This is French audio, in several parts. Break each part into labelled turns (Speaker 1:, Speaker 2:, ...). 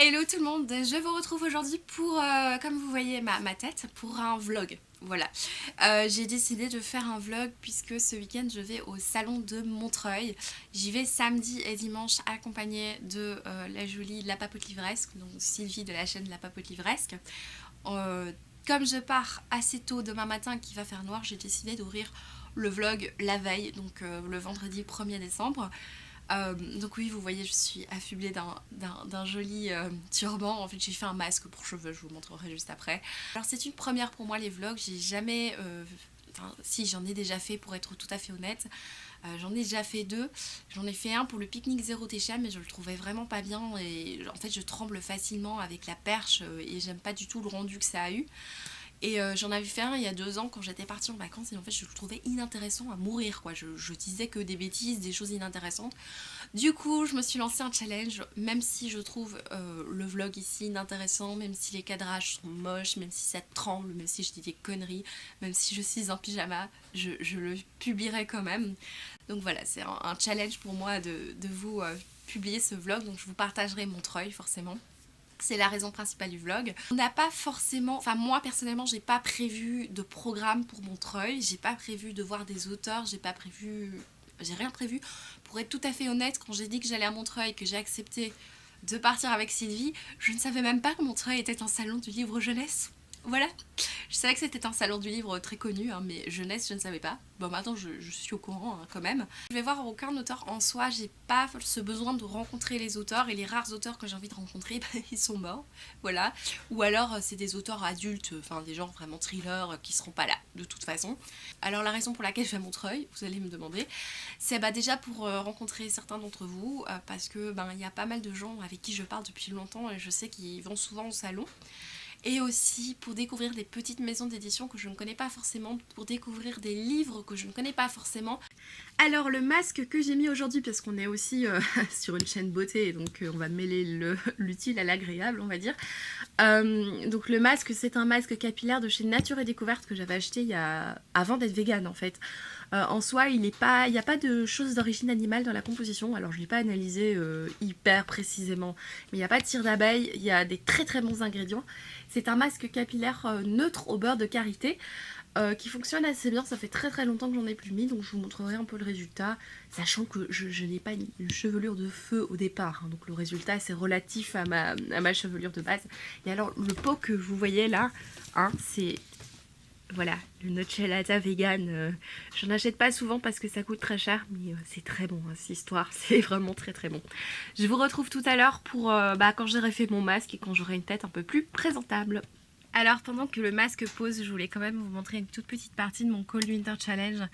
Speaker 1: Hello tout le monde, je vous retrouve aujourd'hui pour, comme vous voyez ma tête, pour un vlog. Voilà. J'ai décidé de faire un vlog puisque ce week-end je vais au salon de Montreuil. J'y vais samedi et dimanche accompagnée de la jolie La Papote Livresque, donc Sylvie de la chaîne La Papote Livresque. Euh, Comme je pars assez tôt demain matin qu'il va faire noir, j'ai décidé d'ouvrir le vlog la veille, donc le vendredi 1er décembre. Donc oui, vous voyez, je suis affublée d'un joli turban. En fait, j'ai fait un masque pour cheveux, je vous montrerai juste après. Alors c'est une première pour moi les vlogs, j'ai jamais... Enfin, si, j'en ai déjà fait pour être tout à fait honnête. J'en ai déjà fait deux. J'en ai fait un pour le pique-nique zéro déchet, mais je le trouvais vraiment pas bien. Et en fait, je tremble facilement avec la perche et j'aime pas du tout le rendu que ça a eu. Et j'en avais fait un il y a 2 ans quand j'étais partie en vacances et en fait je le trouvais inintéressant à mourir quoi. Je disais que des bêtises, des choses inintéressantes. Du coup je me suis lancé un challenge, même si je trouve le vlog ici inintéressant, même si les cadrages sont moches, même si ça tremble, même si je dis des conneries, même si je suis en pyjama, je le publierai quand même. Donc voilà, c'est un challenge pour moi de vous publier ce vlog, donc je vous partagerai Montreuil forcément. C'est la raison principale du vlog. On n'a pas forcément, enfin moi personnellement j'ai pas prévu de programme pour Montreuil, j'ai pas prévu de voir des auteurs, j'ai rien prévu. Pour être tout à fait honnête, quand j'ai dit que j'allais à Montreuil, que j'ai accepté de partir avec Sylvie, je ne savais même pas que Montreuil était un salon du livre jeunesse. Voilà. Je savais que c'était un salon du livre très connu, hein, mais jeunesse, je ne savais pas. Bon, maintenant, je suis au courant hein, quand même. Je vais voir aucun auteur en soi, j'ai pas ce besoin de rencontrer les auteurs, et les rares auteurs que j'ai envie de rencontrer, bah, ils sont morts. Voilà. Ou alors, c'est des auteurs adultes, enfin des gens vraiment thrillers qui seront pas là, de toute façon. Alors, la raison pour laquelle je vais à Montreuil, vous allez me demander, c'est bah, déjà pour rencontrer certains d'entre vous, parce que ben, y a pas mal de gens avec qui je parle depuis longtemps, et je sais qu'ils vont souvent au salon et aussi pour découvrir des petites maisons d'édition que je ne connais pas forcément, pour découvrir des livres que je ne connais pas forcément. Alors le masque que j'ai mis aujourd'hui, parce qu'on est aussi sur une chaîne beauté, donc on va mêler l'utile à l'agréable, on va dire. Donc le masque, c'est un masque capillaire de chez Nature et Découverte que j'avais acheté avant d'être végane en fait. En soi, il n'y a pas de choses d'origine animale dans la composition. Alors, je ne l'ai pas analysé hyper précisément, mais il n'y a pas de cire d'abeille. Il y a des très très bons ingrédients. C'est un masque capillaire neutre au beurre de karité qui fonctionne assez bien. Ça fait très très longtemps que j'en ai plus mis, donc je vous montrerai un peu le résultat, sachant que je n'ai pas une chevelure de feu au départ. Hein, donc le résultat, c'est relatif à ma chevelure de base. Et alors, le pot que vous voyez là, hein, c'est... Voilà, le Nutellata vegan, j'en achète pas souvent parce que ça coûte très cher, mais c'est très bon, hein, cette histoire, c'est vraiment très très bon. Je vous retrouve tout à l'heure pour quand j'aurai fait mon masque et quand j'aurai une tête un peu plus présentable. Alors pendant que le masque pose, je voulais quand même vous montrer une toute petite partie de mon Cold Winter Challenge.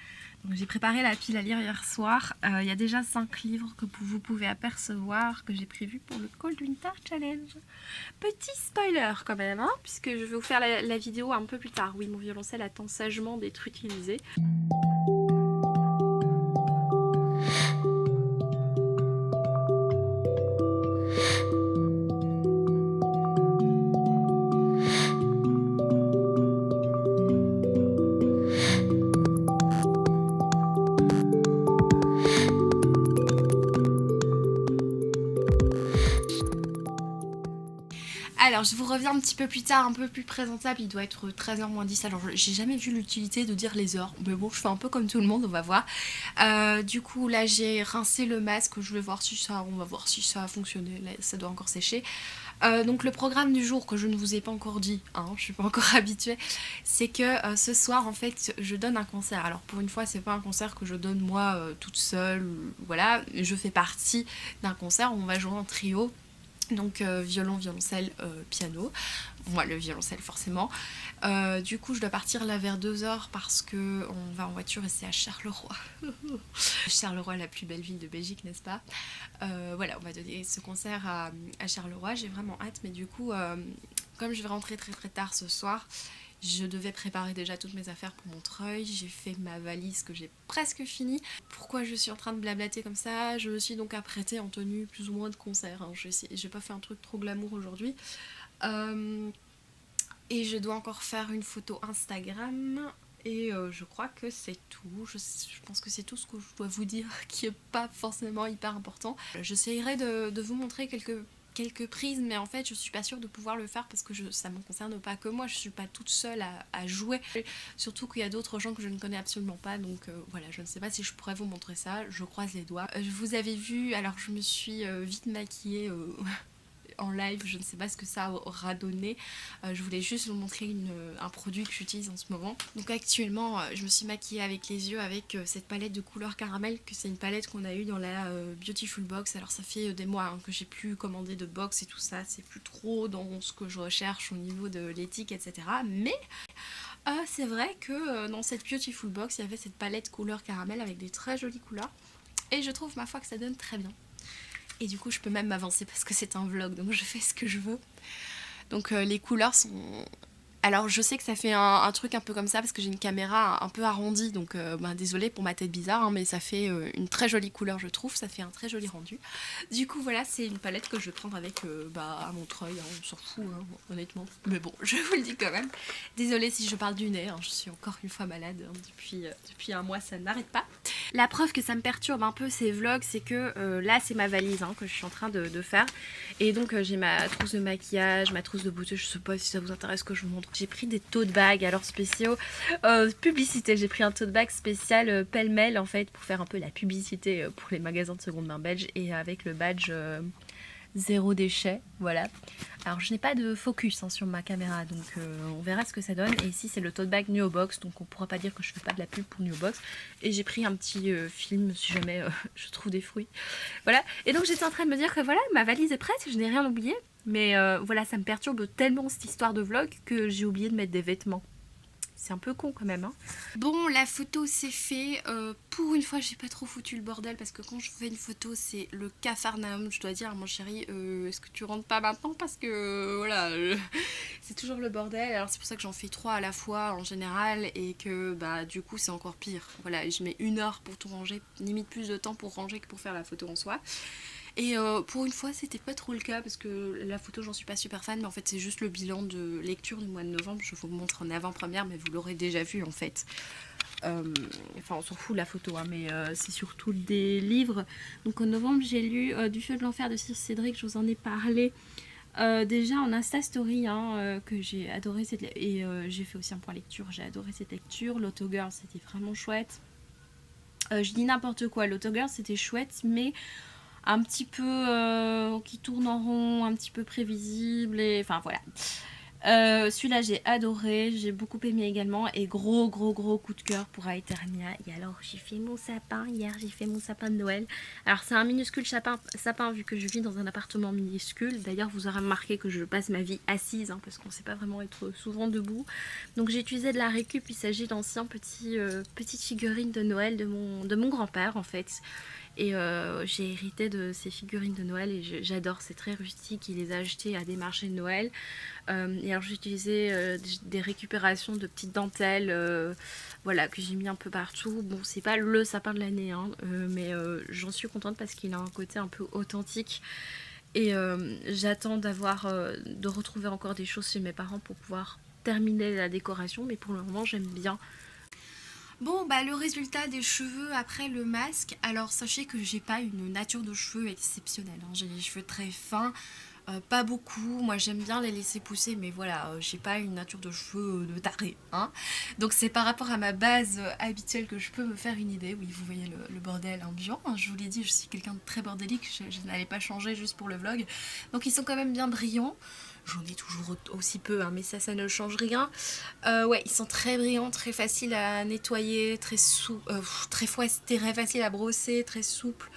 Speaker 1: Donc j'ai préparé la pile à lire hier soir. Il y a déjà 5 livres que vous pouvez apercevoir que j'ai prévus pour le Cold Winter Challenge. Petit spoiler quand même, hein, puisque je vais vous faire la vidéo un peu plus tard. Oui, mon violoncelle attend sagement d'être utilisé. Alors, je vous reviens un petit peu plus tard, un peu plus présentable. Il doit être 13h moins 10. Alors, j'ai jamais vu l'utilité de dire les heures. Mais bon, je fais un peu comme tout le monde, on va voir. Du coup, là, j'ai rincé le masque. Je vais voir si on va voir si ça a fonctionné. Là, ça doit encore sécher. Donc, le programme du jour que je ne vous ai pas encore dit, hein, je suis pas encore habituée, c'est que ce soir, en fait, je donne un concert. Alors, pour une fois, c'est pas un concert que je donne moi toute seule. Voilà, je fais partie d'un concert où on va jouer en trio. Donc violon, violoncelle, piano. Moi le violoncelle forcément. Du coup je dois partir là vers 2h parce que on va en voiture et c'est à Charleroi. Charleroi, la plus belle ville de Belgique, n'est-ce pas? Voilà, on va donner ce concert à Charleroi. J'ai vraiment hâte, mais du coup comme je vais rentrer très très tard ce soir, je devais préparer déjà toutes mes affaires pour Montreuil. J'ai fait ma valise que j'ai presque finie. Pourquoi je suis en train de blablater comme ça? Je me suis donc apprêtée en tenue plus ou moins de concert. Hein. J'ai pas fait un truc trop glamour aujourd'hui. Et je dois encore faire une photo Instagram. Et je crois que c'est tout. Je pense que c'est tout ce que je dois vous dire qui est pas forcément hyper important. J'essayerai de vous montrer quelques quelques prises, mais en fait je suis pas sûre de pouvoir le faire parce que ça me concerne pas que moi, je suis pas toute seule à jouer, surtout qu'il y a d'autres gens que je ne connais absolument pas, donc voilà, je ne sais pas si je pourrais vous montrer ça, je croise les doigts. Vous avez vu, alors je me suis vite maquillée en live, je ne sais pas ce que ça aura donné. Je voulais juste vous montrer un produit que j'utilise en ce moment. Donc actuellement je me suis maquillée avec les yeux avec cette palette de couleur caramel, que c'est une palette qu'on a eue dans la Beautiful Box. Alors ça fait des mois que j'ai plus commandé de box et tout ça, c'est plus trop dans ce que je recherche au niveau de l'éthique, etc. Mais c'est vrai que dans cette Beautiful Box il y avait cette palette couleur caramel avec des très jolies couleurs, et je trouve ma foi que ça donne très bien. Et du coup je peux même m'avancer parce que c'est un vlog, donc je fais ce que je veux. Donc les couleurs sont... Alors je sais que ça fait un truc un peu comme ça parce que j'ai une caméra un peu arrondie, donc désolée pour ma tête bizarre, hein, mais ça fait une très jolie couleur je trouve, ça fait un très joli rendu. Du coup voilà, c'est une palette que je vais prendre avec à Montreuil, hein, on s'en fout hein, honnêtement. Mais bon, je vous le dis quand même. Désolée si je parle du nez, hein, je suis encore une fois malade, hein, depuis un mois ça n'arrête pas. La preuve que ça me perturbe un peu ces vlogs, c'est que là c'est ma valise hein, que je suis en train de faire. Et donc j'ai ma trousse de maquillage, ma trousse de beauté, je sais pas si ça vous intéresse que je vous montre. J'ai pris des tote bags alors spéciaux, publicité, j'ai pris un tote bag spécial pêle-mêle en fait pour faire un peu la publicité pour les magasins de seconde main belges, et avec le badge zéro déchet, voilà. Alors je n'ai pas de focus hein, sur ma caméra, donc on verra ce que ça donne. Et ici c'est le tote bag Nuobox, donc on pourra pas dire que je fais pas de la pub pour Nuobox. Et j'ai pris un petit film si jamais je trouve des fruits, voilà. Et donc j'étais en train de me dire que voilà, ma valise est prête, je n'ai rien oublié. Mais voilà, ça me perturbe tellement cette histoire de vlog que j'ai oublié de mettre des vêtements. C'est un peu con quand même hein. Bon, la photo c'est fait, pour une fois j'ai pas trop foutu le bordel parce que quand je fais une photo c'est le capharnaüm, je dois dire mon chéri, est-ce que tu rentres pas maintenant parce que voilà, c'est toujours le bordel. Alors c'est pour ça que j'en fais 3 à la fois en général, et que du coup c'est encore pire. Voilà, je mets 1 heure pour tout ranger, limite plus de temps pour ranger que pour faire la photo en soi. Et pour une fois c'était pas trop le cas parce que la photo j'en suis pas super fan, mais en fait c'est juste le bilan de lecture du mois de novembre. Je vous montre en avant-première mais vous l'aurez déjà vu en fait. Enfin on s'en fout de la photo hein, mais c'est surtout des livres. Donc en novembre j'ai lu Du feu de l'enfer de Sir Cédric, je vous en ai parlé déjà en Insta Story hein, que j'ai adoré et j'ai fait aussi un point lecture, j'ai adoré cette lecture. L'autogirl c'était vraiment chouette. Je dis n'importe quoi, l'autogirl c'était chouette mais un petit peu qui tourne en rond, un petit peu prévisible, et enfin voilà. Celui-là j'ai adoré, j'ai beaucoup aimé également, et gros coup de cœur pour Aeternia. Et alors j'ai fait mon sapin hier, j'ai fait mon sapin de Noël. Alors c'est un minuscule sapin vu que je vis dans un appartement minuscule. D'ailleurs vous aurez remarqué que je passe ma vie assise hein, parce qu'on ne sait pas vraiment être souvent debout. Donc j'ai utilisé de la récup, il s'agit d'anciens petites figurines de Noël de mon grand-père en fait. Et j'ai hérité de ces figurines de Noël et j'adore, c'est très rustique, il les a achetées à des marchés de Noël. Et alors j'ai utilisé des récupérations de petites dentelles voilà, que j'ai mis un peu partout. Bon, c'est pas le sapin de l'année hein, mais j'en suis contente parce qu'il a un côté un peu authentique. Et j'attends de retrouver encore des choses chez mes parents pour pouvoir terminer la décoration, mais pour le moment j'aime bien. Bon le résultat des cheveux après le masque, alors sachez que j'ai pas une nature de cheveux exceptionnelle hein. J'ai les cheveux très fins, pas beaucoup, moi j'aime bien les laisser pousser, mais voilà, j'ai pas une nature de cheveux de taré hein. Donc c'est par rapport à ma base habituelle que je peux me faire une idée. Oui, vous voyez le bordel ambiant hein. Je vous l'ai dit, je suis quelqu'un de très bordélique, je n'allais pas changer juste pour le vlog. Donc ils sont quand même bien brillants. J'en ai toujours aussi peu, hein, mais ça ne change rien. Ouais, ils sont très brillants, très faciles à nettoyer, très facile à brosser, très souples.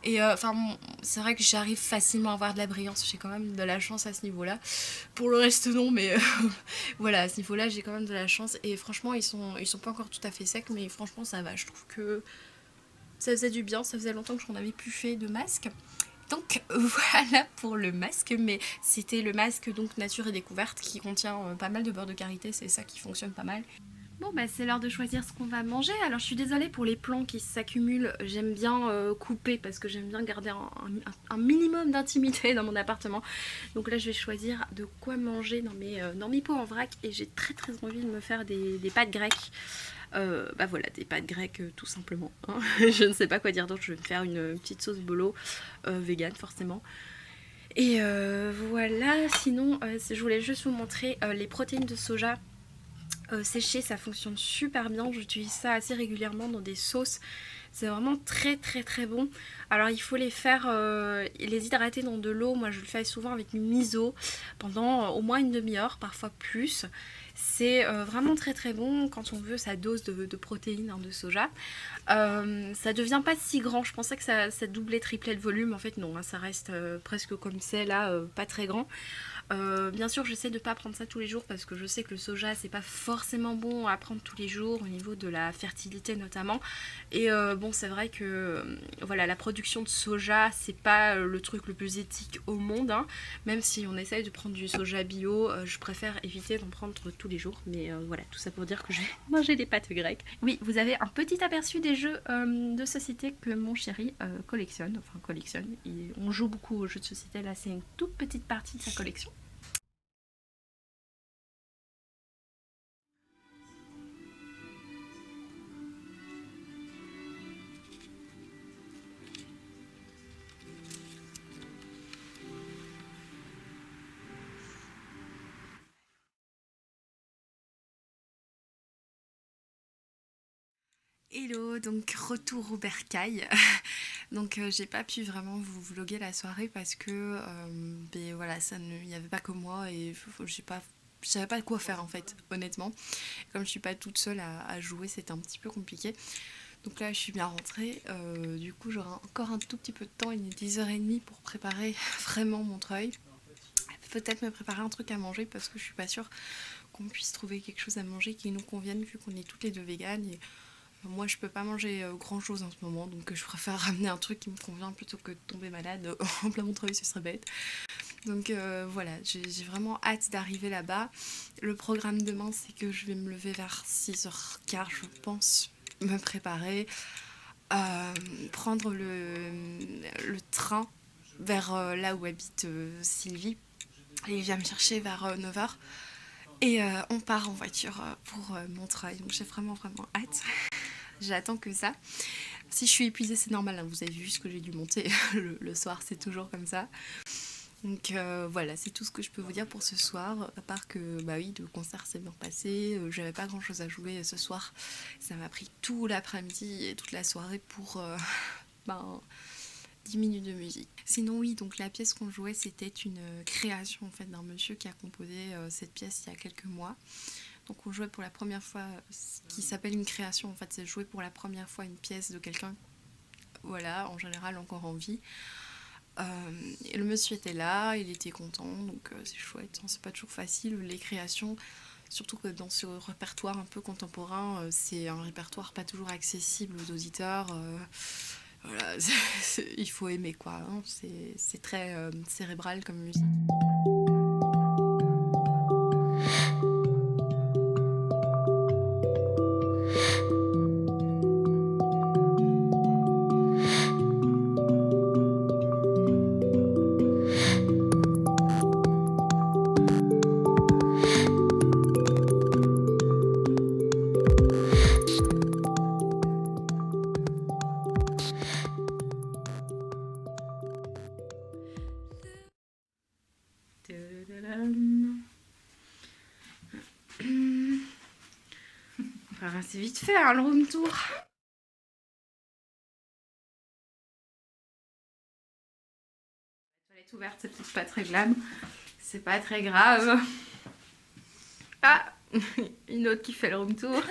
Speaker 1: Et enfin, c'est vrai que j'arrive facilement à avoir de la brillance, j'ai quand même de la chance à ce niveau-là. Pour le reste, non, mais voilà, à ce niveau-là, j'ai quand même de la chance. Et franchement, ils sont pas encore tout à fait secs, mais franchement, ça va. Je trouve que ça faisait du bien, ça faisait longtemps que je n'en avais plus fait de masque. Donc voilà pour le masque, mais c'était le masque donc Nature et Découverte qui contient pas mal de beurre de karité, c'est ça qui fonctionne pas mal. Bon c'est l'heure de choisir ce qu'on va manger. Alors je suis désolée pour les plans qui s'accumulent, j'aime bien couper parce que j'aime bien garder un minimum d'intimité dans mon appartement. Donc là je vais choisir de quoi manger dans mes pots en vrac, et j'ai très envie de me faire des pâtes grecques. Voilà, des pâtes grecques tout simplement hein. Je ne sais pas quoi dire d'autre, je vais me faire une petite sauce bolo vegan forcément. Et voilà, sinon je voulais juste vous montrer les protéines de soja séchées, ça fonctionne super bien, j'utilise ça assez régulièrement dans des sauces. C'est vraiment très très très bon. Alors il faut les faire, les hydrater dans de l'eau. Moi je le fais souvent avec du miso pendant au moins une demi-heure, parfois plus. C'est vraiment très très bon quand on veut sa dose de protéines de soja. Ça devient pas si grand. Je pensais que ça doublait, triplait le volume. En fait non, hein, ça reste presque comme c'est là, pas très grand. Bien sûr, j'essaie de ne pas prendre ça tous les jours parce que je sais que le soja, c'est pas forcément bon à prendre tous les jours au niveau de la fertilité notamment. Et bon, c'est vrai que voilà, la production de soja, c'est pas le truc le plus éthique au monde, hein. Même si on essaye de prendre du soja bio, je préfère éviter d'en prendre tous les jours. Mais voilà, tout ça pour dire que j'ai mangé des pâtes grecques. Oui, vous avez un petit aperçu des jeux de société que mon chéri collectionne. Enfin, collectionne. On joue beaucoup aux jeux de société. Là, c'est une toute petite partie de sa collection. Hello, donc retour au bercail. Donc j'ai pas pu vraiment vous vlogger la soirée parce que ben, voilà, il n'y avait pas que moi et je savais pas quoi faire en fait, honnêtement. Comme je suis pas toute seule à jouer, c'était un petit peu compliqué. Donc là je suis bien rentrée, du coup j'aurai encore un tout petit peu de temps, il est 10h30 pour préparer vraiment mon treuil. Peut-être me préparer un truc à manger parce que je suis pas sûre qu'on puisse trouver quelque chose à manger qui nous convienne vu qu'on est toutes les deux véganes. Et moi, je peux pas manger grand chose en ce moment, donc je préfère ramener un truc qui me convient plutôt que de tomber malade en plein mon travail, ce serait bête. Donc voilà, j'ai vraiment hâte d'arriver là-bas. Le programme demain, c'est que je vais me lever vers 6h15, je pense, me préparer, prendre le train vers là où habite Sylvie. Et il vient me chercher vers 9h. Et on part en voiture pour Montreuil. Donc j'ai vraiment vraiment hâte. J'attends que ça. Si je suis épuisée, c'est normal, hein. Vous avez vu ce que j'ai dû monter le soir, c'est toujours comme ça. Donc voilà, c'est tout ce que je peux vous dire pour ce soir. À part que, bah oui, le concert s'est bien passé. J'avais pas grand chose à jouer ce soir. Ça m'a pris tout l'après-midi et toute la soirée pour ben, 10 minutes de musique. Sinon, oui, donc la pièce qu'on jouait, c'était une création en fait d'un monsieur qui a composé cette pièce il y a quelques mois. Donc on jouait pour la première fois, ce qui s'appelle une création, en fait, c'est jouer pour la première fois une pièce de quelqu'un, voilà, en général encore en vie. Et le monsieur était là, il était content, donc c'est chouette, hein, c'est pas toujours facile, les créations, surtout que dans ce répertoire un peu contemporain, c'est un répertoire pas toujours accessible aux auditeurs. Voilà, il faut aimer quoi, hein, c'est très cérébral comme musique. Enfin, c'est vite fait, hein, le room tour. La toilette ouverte, c'est peut-être pas très glam. C'est pas très grave. Ah, une autre qui fait le room tour.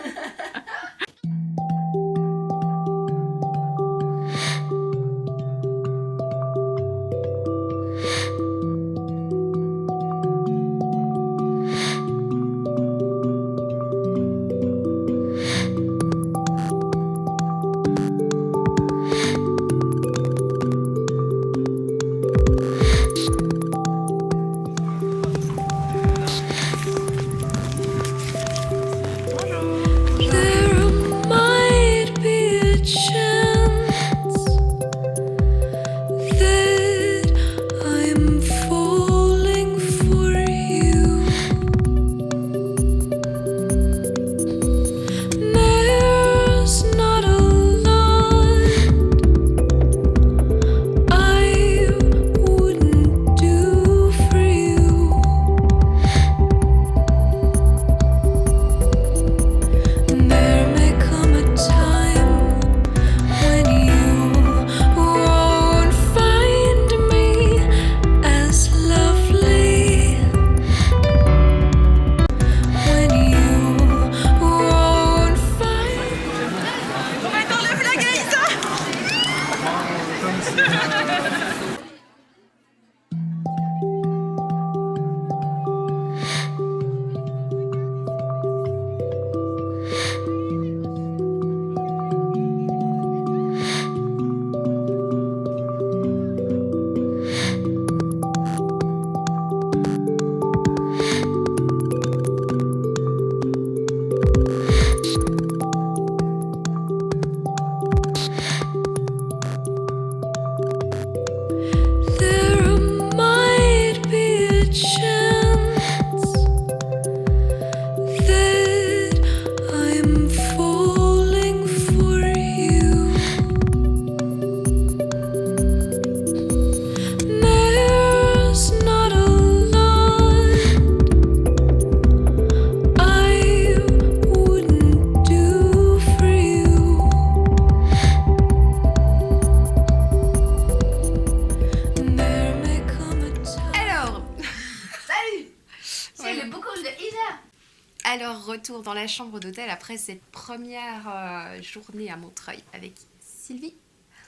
Speaker 1: Alors, retour dans la chambre d'hôtel après cette première journée à Montreuil avec Sylvie.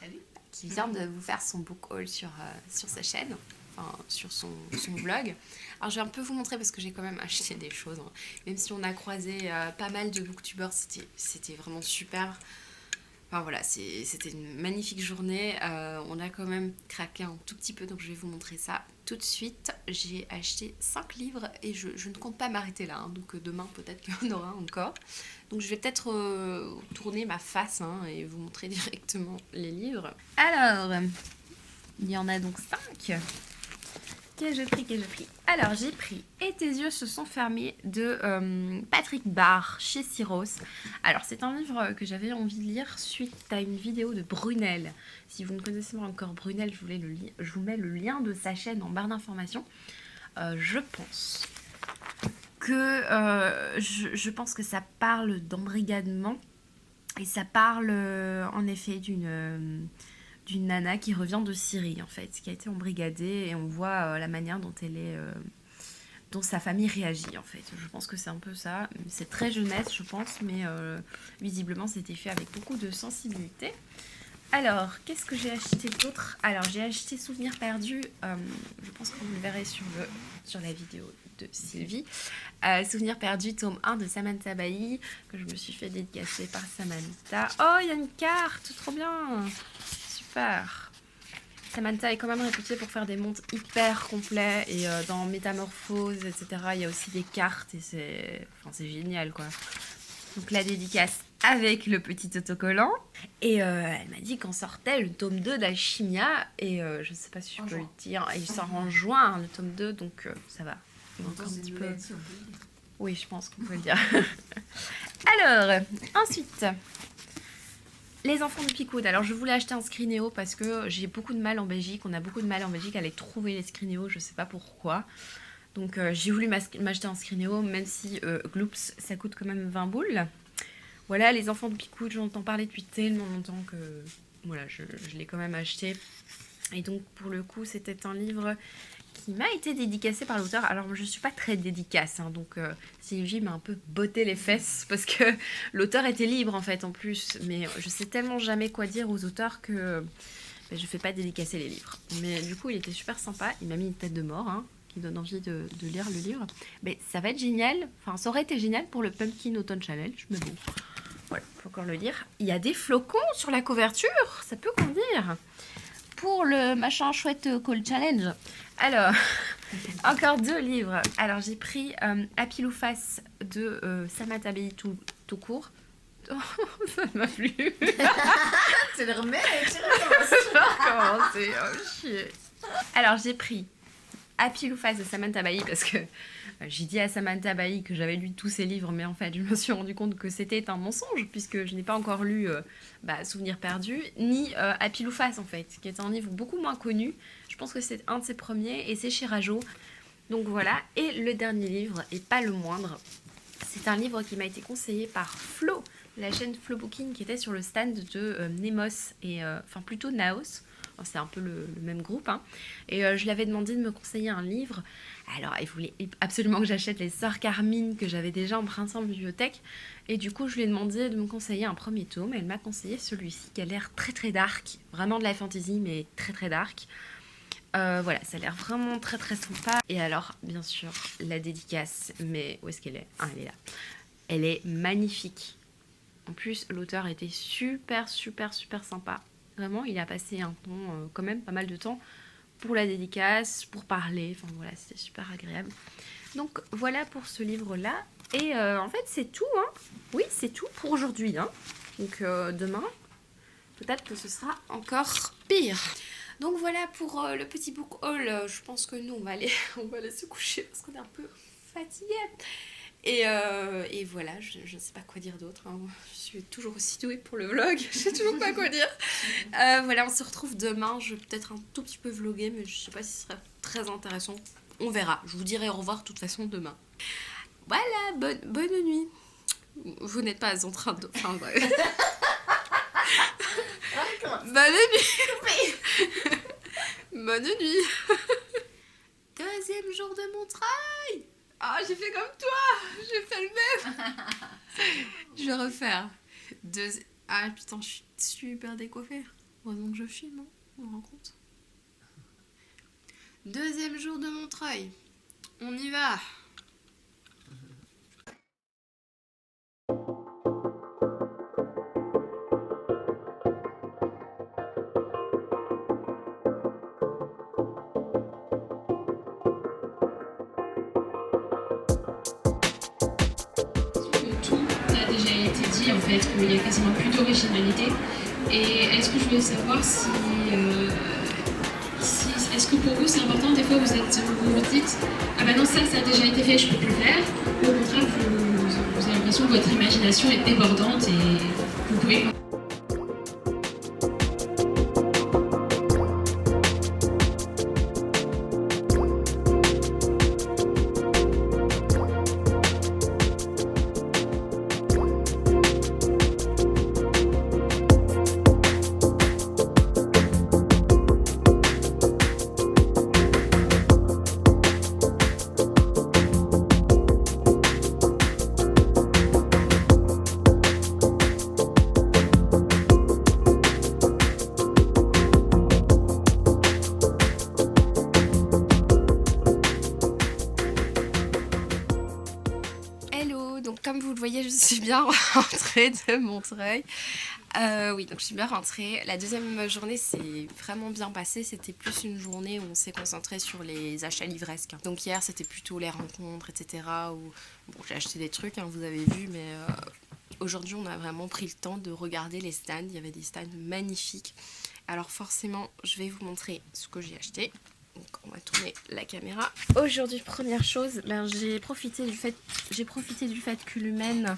Speaker 2: Salut.
Speaker 1: Qui vient de vous faire son book haul sur sa chaîne, enfin sur son vlog. Alors je vais un peu vous montrer parce que j'ai quand même acheté des choses, hein. Même si on a croisé pas mal de booktubers, c'était vraiment super. Enfin voilà, c'était une magnifique journée. On a quand même craqué un tout petit peu, donc je vais vous montrer ça tout de suite. J'ai acheté 5 livres et je ne compte pas m'arrêter là, hein. Donc demain peut-être qu'il y en aura encore. Donc je vais peut-être tourner ma face, hein, et vous montrer directement les livres. Alors, il y en a donc 5. Qu'ai-je pris? Alors, j'ai pris Et tes yeux se sont fermés de Patrick Barr chez Syros. Alors, c'est un livre que j'avais envie de lire suite à une vidéo de Brunel. Si vous ne connaissez pas encore Brunel, je vous mets le lien de sa chaîne en barre d'informations. Je pense que ça parle d'embrigadement et ça parle en effet d'une nana qui revient de Syrie en fait, qui a été embrigadée et on voit la manière dont dont sa famille réagit en fait. Je pense que c'est un peu ça. C'est très jeunesse je pense, mais visiblement c'était fait avec beaucoup de sensibilité. Alors, qu'est-ce que j'ai acheté d'autre? Alors, j'ai acheté Souvenirs perdus. Je pense que vous le verrez sur la vidéo de Sylvie. Souvenirs perdus, tome 1 de Samantha Bailly, que je me suis fait dédicacer par Samantha. Oh, il y a une carte, trop bien. Super. Samantha est quand même réputée pour faire des montres hyper complets. Et dans Métamorphose, etc., il y a aussi des cartes. Et c'est génial, quoi. Donc, la dédicace avec le petit autocollant. Et elle m'a dit qu'en sortait le tome 2 d'Alchimia. Et je sais pas si je peux le dire. Et il sort en juin, hein, le tome 2, donc ça va. Donc, un petit peu... Oui, je pense qu'on peut le dire. Alors, ensuite, les enfants de Picoud. Alors, je voulais acheter un Scrinéo parce que j'ai beaucoup de mal en Belgique. On a beaucoup de mal en Belgique à les trouver, les Scrinéo. Je sais pas pourquoi. Donc, j'ai voulu m'acheter un Scrinéo, même si Gloops, ça coûte quand même 20 boules. Voilà, les enfants de Picoud, j'entends parler depuis tellement longtemps que voilà, je l'ai quand même acheté. Et donc, pour le coup, c'était un livre qui m'a été dédicacé par l'auteur. Alors, je ne suis pas très dédicace, hein, donc Sylvie m'a un peu botté les fesses parce que l'auteur était libre, en fait, en plus. Mais je sais tellement jamais quoi dire aux auteurs que je ne fais pas dédicacer les livres. Mais du coup, il était super sympa. Il m'a mis une tête de mort, hein, qui donne envie de lire le livre. Mais ça va être génial. Enfin, ça aurait été génial pour le Pumpkin Autumn Challenge, mais bon... Voilà, faut encore le lire. Il y a des flocons sur la couverture, ça peut convenir. Pour le machin chouette Call Challenge. Alors, encore 2 livres. Alors, j'ai pris Happy Lou Face de Samantha Bailly tout court. Oh, ça m'a plu.
Speaker 2: Tu le remets et tu recommences.
Speaker 1: Je vais recommencer, oh chier. Alors, j'ai pris Happy Lou Face de Samantha Bailly parce que j'ai dit à Samantha Bailly que j'avais lu tous ses livres, mais en fait je me suis rendu compte que c'était un mensonge puisque je n'ai pas encore lu Souvenirs perdus ni Happy Lou Face en fait, qui est un livre beaucoup moins connu. Je pense que c'est un de ses premiers et c'est chez Rajo. Donc voilà, et le dernier livre, et pas le moindre, c'est un livre qui m'a été conseillé par Flo, la chaîne Flo Booking qui était sur le stand de Nemos et enfin plutôt Naos. C'est un peu le même groupe, hein. Et je lui avais demandé de me conseiller un livre. Alors, il voulait absolument que j'achète Les Sœurs Carmine, que j'avais déjà emprunté en bibliothèque. Et du coup, je lui ai demandé de me conseiller un premier tome. Et elle m'a conseillé celui-ci, qui a l'air très très dark. Vraiment de la fantasy, mais très très dark. Voilà, ça a l'air vraiment très très sympa. Et alors, bien sûr, la dédicace. Mais où est-ce qu'elle est? Ah, elle est là. Elle est magnifique. En plus, l'auteur était super super super sympa. Vraiment, il a passé un temps, quand même pas mal de temps pour la dédicace, pour parler. Enfin voilà, c'était super agréable. Donc voilà pour ce livre-là. Et en fait, c'est tout, hein. Oui, c'est tout pour aujourd'hui, hein. Donc demain, peut-être que ce sera encore pire. Donc voilà pour le petit book haul. Je pense que nous, on va aller se coucher parce qu'on est un peu fatigué. Et voilà, je ne sais pas quoi dire d'autre, hein. Je suis toujours aussi douée pour le vlog, je sais toujours pas quoi dire. Voilà, on se retrouve demain. Je vais peut-être un tout petit peu vlogger, mais je sais pas si ce sera très intéressant. On verra. Je vous dirai au revoir de toute façon demain. Voilà, bonne nuit. Vous n'êtes pas en train de... Enfin, ouais. Bonne nuit. Bonne nuit. 2e jour de Montreuil. Ah, j'ai fait comme toi. J'ai fait le même. Je vais refaire. Ah putain, je suis super décoiffée. Heureusement que je filme, hein. On se rend compte. Deuxième jour de Montreuil. On y va.
Speaker 3: Tout a déjà été dit en fait, qu'il y a quasiment plus d'originalité. Et est-ce que je voulais savoir est-ce que pour vous c'est important des fois vous vous dites ah bah non ça a déjà été fait, je peux plus le faire, ou au contraire vous avez l'impression que votre imagination est débordante et vous pouvez.
Speaker 1: Hello, donc comme vous le voyez, je suis bien rentrée de Montreuil. Oui, donc je suis bien rentrée. La deuxième journée s'est vraiment bien passée. C'était plus une journée où on s'est concentré sur les achats livresques. Donc hier, c'était plutôt les rencontres, etc. Où bon, j'ai acheté des trucs, hein, vous avez vu, mais aujourd'hui, on a vraiment pris le temps de regarder les stands. Il y avait des stands magnifiques. Alors forcément, je vais vous montrer ce que j'ai acheté. Donc on va tourner la caméra. Aujourd'hui, première chose, j'ai profité du fait que l'humaine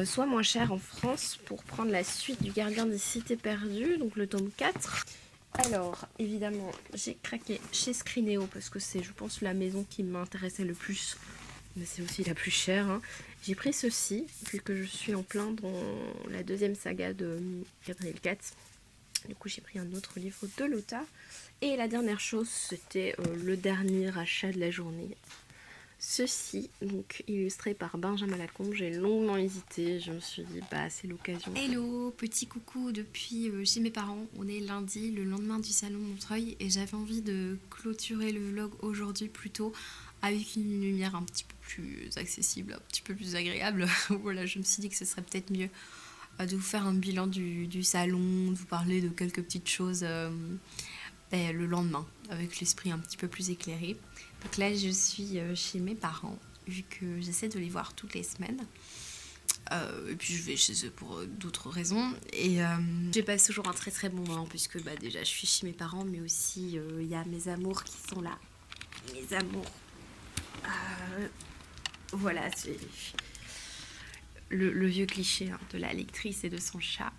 Speaker 1: soit moins cher en France pour prendre la suite du Gardien des Cités Perdues, donc le tome 4. Alors, évidemment, j'ai craqué chez Scrineo parce que c'est, je pense, la maison qui m'intéressait le plus. Mais c'est aussi la plus chère, hein. J'ai pris ceci, puisque je suis en plein dans la deuxième saga de Gabriel Katz. Du coup, j'ai pris un autre livre de Lotta. Et la dernière chose, c'était le dernier achat de la journée. Ceci, donc illustré par Benjamin Lacombe. J'ai longuement hésité, je me suis dit, bah c'est l'occasion. Hello, petit coucou depuis chez mes parents. On est lundi, le lendemain du salon Montreuil, et j'avais envie de clôturer le vlog aujourd'hui plutôt avec une lumière un petit peu plus accessible, un petit peu plus agréable. Voilà, je me suis dit que ce serait peut-être mieux de vous faire un bilan du salon, de vous parler de quelques petites choses le lendemain, avec l'esprit un petit peu plus éclairé. Donc là, je suis chez mes parents, vu que j'essaie de les voir toutes les semaines. Et puis je vais chez eux pour d'autres raisons. Et je passe toujours un très très bon moment, puisque déjà je suis chez mes parents, mais aussi il y a mes amours qui sont là. Mes amours. Voilà, c'est le vieux cliché hein, de la lectrice et de son chat.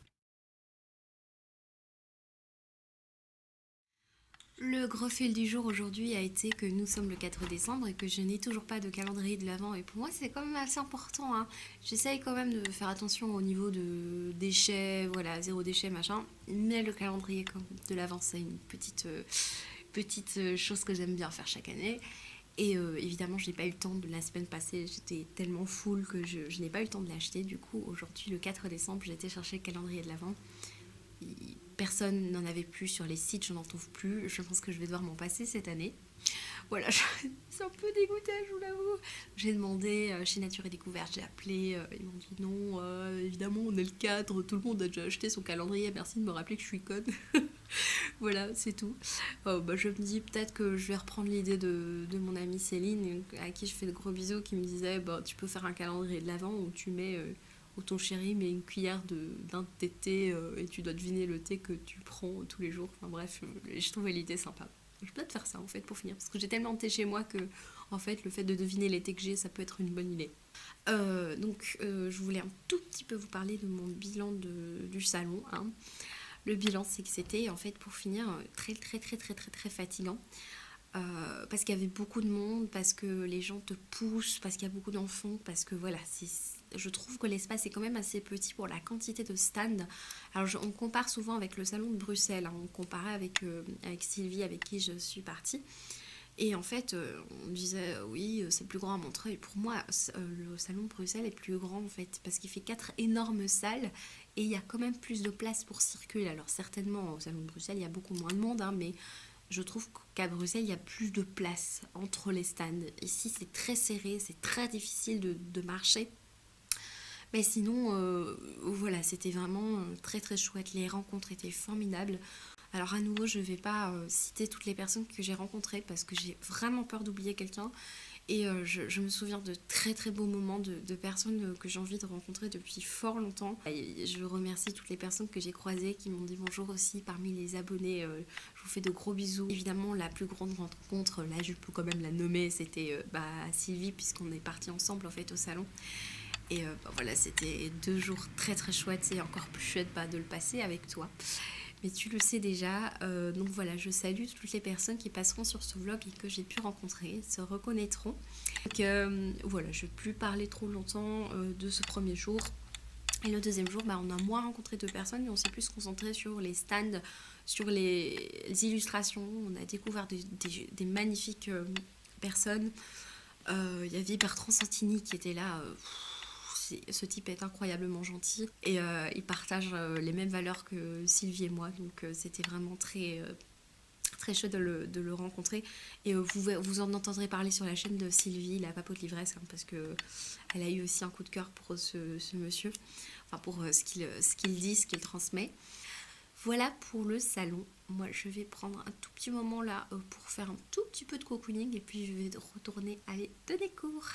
Speaker 1: Le gros fil du jour aujourd'hui a été que nous sommes le 4 décembre et que je n'ai toujours pas de calendrier de l'Avent. Et pour moi, c'est quand même assez important, hein. J'essaye quand même de faire attention au niveau de déchets, voilà, zéro déchet, machin. Mais le calendrier de l'Avent, c'est une petite chose que j'aime bien faire chaque année. Et évidemment, je n'ai pas eu le temps de la semaine passée. J'étais tellement full que je n'ai pas eu le temps de l'acheter. Du coup, aujourd'hui, le 4 décembre, j'ai été chercher le calendrier de l'Avent. Personne n'en avait plus sur les sites, je n'en trouve plus. Je pense que je vais devoir m'en passer cette année. Voilà, c'est un peu dégoûtée, je vous l'avoue. J'ai demandé chez Nature et Découverte, j'ai appelé, ils m'ont dit non, évidemment on est le 4, tout le monde a déjà acheté son calendrier, merci de me rappeler que je suis conne. Voilà, c'est tout. Je me dis peut-être que je vais reprendre l'idée de mon amie Céline, à qui je fais de gros bisous, qui me disait tu peux faire un calendrier de l'Avent où tu mets... où ton chéri met une cuillère d'un de tes thés et tu dois deviner le thé que tu prends tous les jours. Enfin bref, je trouvais l'idée sympa. Je peux peut-être faire ça en fait pour finir, parce que j'ai tellement de thé chez moi que en fait le fait de deviner les thés que j'ai, ça peut être une bonne idée. Je voulais un tout petit peu vous parler de mon bilan du salon, hein. Le bilan, c'est que c'était en fait pour finir très très très très très très fatigant. Parce qu'il y avait beaucoup de monde, parce que les gens te poussent, parce qu'il y a beaucoup d'enfants, parce que voilà, je trouve que l'espace est quand même assez petit pour la quantité de stands. Alors on compare souvent avec le salon de Bruxelles, hein, on comparait avec Sylvie avec qui je suis partie. Et en fait, on me disait oui, c'est le plus grand à Montreuil. Pour moi, le salon de Bruxelles est plus grand en fait, parce qu'il fait 4 énormes salles et il y a quand même plus de place pour circuler. Alors certainement, au salon de Bruxelles, il y a beaucoup moins de monde, hein, mais je trouve qu'à Bruxelles, il y a plus de place entre les stands. Ici, c'est très serré, c'est très difficile de marcher. Mais sinon, voilà, c'était vraiment très très chouette. Les rencontres étaient formidables. Alors à nouveau, je ne vais pas citer toutes les personnes que j'ai rencontrées parce que j'ai vraiment peur d'oublier quelqu'un. Et je me souviens de très très beaux moments de personnes que j'ai envie de rencontrer depuis fort longtemps. Et je remercie toutes les personnes que j'ai croisées qui m'ont dit bonjour aussi parmi les abonnés. Je vous fais de gros bisous. Évidemment, la plus grande rencontre, là je peux quand même la nommer, c'était Sylvie, puisqu'on est partis ensemble en fait au salon. Et voilà, c'était 2 jours très très chouettes et encore plus chouette de le passer avec toi. Mais tu le sais déjà, donc voilà, je salue toutes les personnes qui passeront sur ce vlog et que j'ai pu rencontrer, se reconnaîtront. Donc voilà, je ne vais plus parler trop longtemps de ce premier jour. Et le deuxième jour, on a moins rencontré de personnes, mais on s'est plus concentré sur les stands, sur les illustrations. On a découvert des magnifiques personnes. Il y avait Bertrand Santini qui était là. Ce type est incroyablement gentil et il partage les mêmes valeurs que Sylvie et moi, donc c'était vraiment très très chouette de le rencontrer. Et vous en entendrez parler sur la chaîne de Sylvie, la papote l'ivresse, hein, parce que elle a eu aussi un coup de cœur pour ce monsieur, enfin pour ce qu'il dit, ce qu'il transmet. Voilà pour le salon. Moi je vais prendre un tout petit moment là pour faire un tout petit peu de cocooning et puis je vais retourner aller donner cours.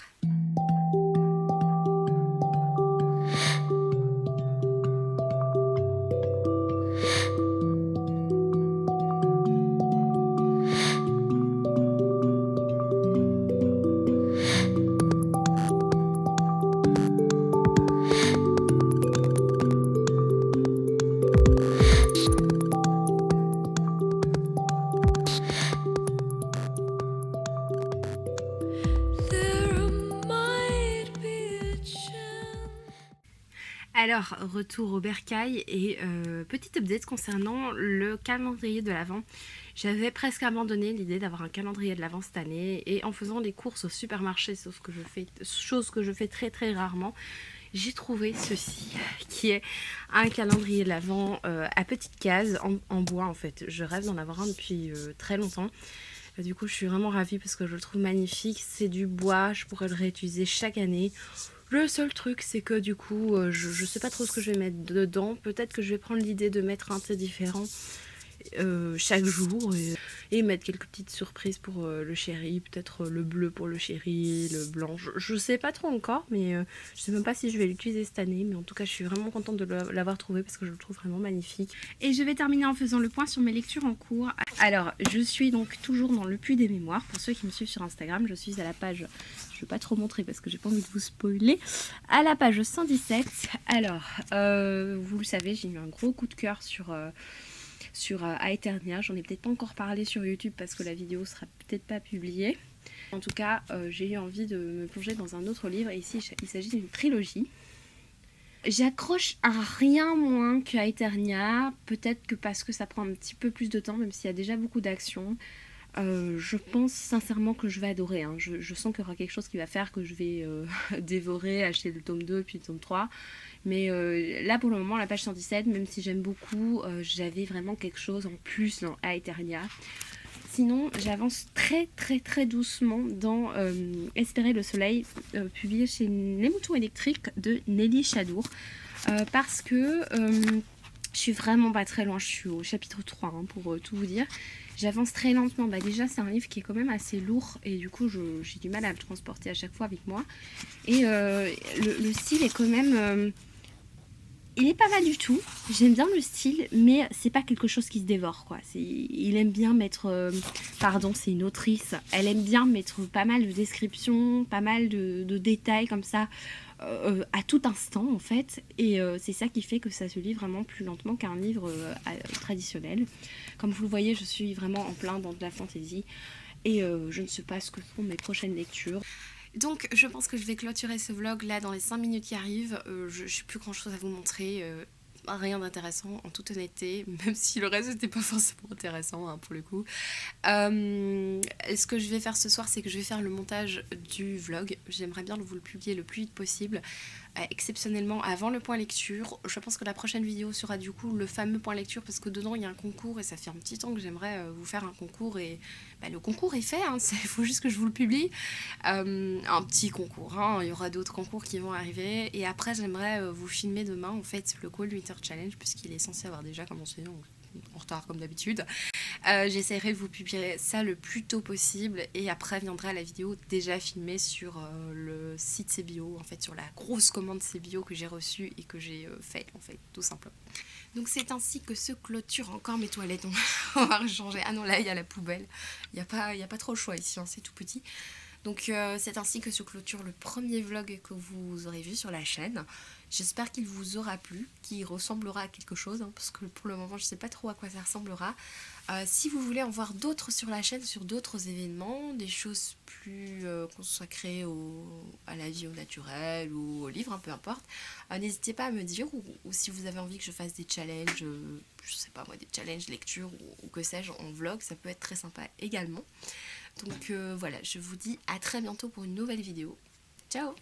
Speaker 1: Alors, retour au bercail et petite update concernant le calendrier de l'Avent. J'avais presque abandonné l'idée d'avoir un calendrier de l'Avent cette année et en faisant des courses au supermarché, chose que je fais très très rarement, j'ai trouvé ceci qui est un calendrier de l'Avent à petites cases en bois en fait. Je rêve d'en avoir un depuis très longtemps. Du coup, je suis vraiment ravie parce que je le trouve magnifique. C'est du bois, je pourrais le réutiliser chaque année. Le seul truc, c'est que du coup, je sais pas trop ce que je vais mettre dedans. Peut-être que je vais prendre l'idée de mettre un thé différent chaque jour et mettre quelques petites surprises pour le chéri. Peut-être le bleu pour le chéri, le blanc. Je sais pas trop encore, mais je sais même pas si je vais l'utiliser cette année. Mais en tout cas, je suis vraiment contente de l'avoir trouvé parce que je le trouve vraiment magnifique. Et je vais terminer en faisant le point sur mes lectures en cours. Alors, je suis donc toujours dans le puits des mémoires. Pour ceux qui me suivent sur Instagram, je suis à la page... Je ne vais pas trop montrer parce que j'ai pas envie de vous spoiler. À la page 117. Alors, vous le savez, j'ai eu un gros coup de cœur sur Aeternia. J'en ai peut-être pas encore parlé sur YouTube parce que la vidéo sera peut-être pas publiée. En tout cas, j'ai eu envie de me plonger dans un autre livre. Et ici, il s'agit d'une trilogie. J'accroche à rien moins que Aeternia. Peut-être que parce que ça prend un petit peu plus de temps, même s'il y a déjà beaucoup d'action. Je pense sincèrement que je vais adorer, hein. Je sens qu'il y aura quelque chose qui va faire que je vais dévorer, acheter le tome 2 puis le tome 3. Mais là pour le moment, la page 117, même si j'aime beaucoup, j'avais vraiment quelque chose en plus dans Aeternia. Sinon, j'avance très très très doucement dans Espérer le soleil, publié chez Les Moutons électriques de Nelly Chadour. Parce que je suis vraiment pas très loin, je suis au chapitre 3 hein, pour tout vous dire. J'avance très lentement, déjà c'est un livre qui est quand même assez lourd et du coup j'ai du mal à le transporter à chaque fois avec moi. Et le style est quand même... il est pas mal du tout, j'aime bien le style, mais c'est pas quelque chose qui se dévore quoi. Il aime bien mettre... pardon, c'est une autrice, elle aime bien mettre pas mal de descriptions, pas mal de détails comme ça. À tout instant en fait et c'est ça qui fait que ça se lit vraiment plus lentement qu'un livre traditionnel. Comme vous le voyez, je suis vraiment en plein dans de la fantaisie et je ne sais pas ce que seront mes prochaines lectures. Donc je pense que je vais clôturer ce vlog là dans les 5 minutes qui arrivent. Je n'ai plus grand chose à vous montrer. rien d'intéressant en toute honnêteté, même si le reste n'était pas forcément intéressant hein, pour le coup. Ce que je vais faire ce soir, c'est que je vais faire le montage du vlog. J'aimerais bien vous le publier le plus vite possible, exceptionnellement avant le point lecture. Je pense que la prochaine vidéo sera du coup le fameux point lecture, parce que dedans il y a un concours et ça fait un petit temps que j'aimerais vous faire un concours, et le concours est fait, hein, il faut juste que je vous le publie. Un petit concours, hein, il y aura d'autres concours qui vont arriver, et après j'aimerais vous filmer demain en fait le Cold Winter Challenge, puisqu'il est censé avoir déjà commencé, en retard comme d'habitude. J'essaierai de vous publier ça le plus tôt possible, et après viendra la vidéo déjà filmée sur le site CBio, en fait sur la grosse commande CBio que j'ai reçue et que j'ai fait en fait tout simplement. Donc c'est ainsi que se clôture encore mes toilettes. On va changer. Ah non, là il y a la poubelle, il n'y a pas trop le choix ici, hein, c'est tout petit. Donc c'est ainsi que se clôture le premier vlog que vous aurez vu sur la chaîne. J'espère qu'il vous aura plu, qu'il ressemblera à quelque chose, hein, parce que pour le moment je ne sais pas trop à quoi ça ressemblera. Si vous voulez en voir d'autres sur la chaîne, sur d'autres événements, des choses plus consacrées à la vie au naturel ou au livre, hein, peu importe, n'hésitez pas à me dire, ou si vous avez envie que je fasse des challenges, je sais pas moi, des challenges lecture ou que sais-je en vlog, ça peut être très sympa également. Donc voilà, je vous dis à très bientôt pour une nouvelle vidéo. Ciao!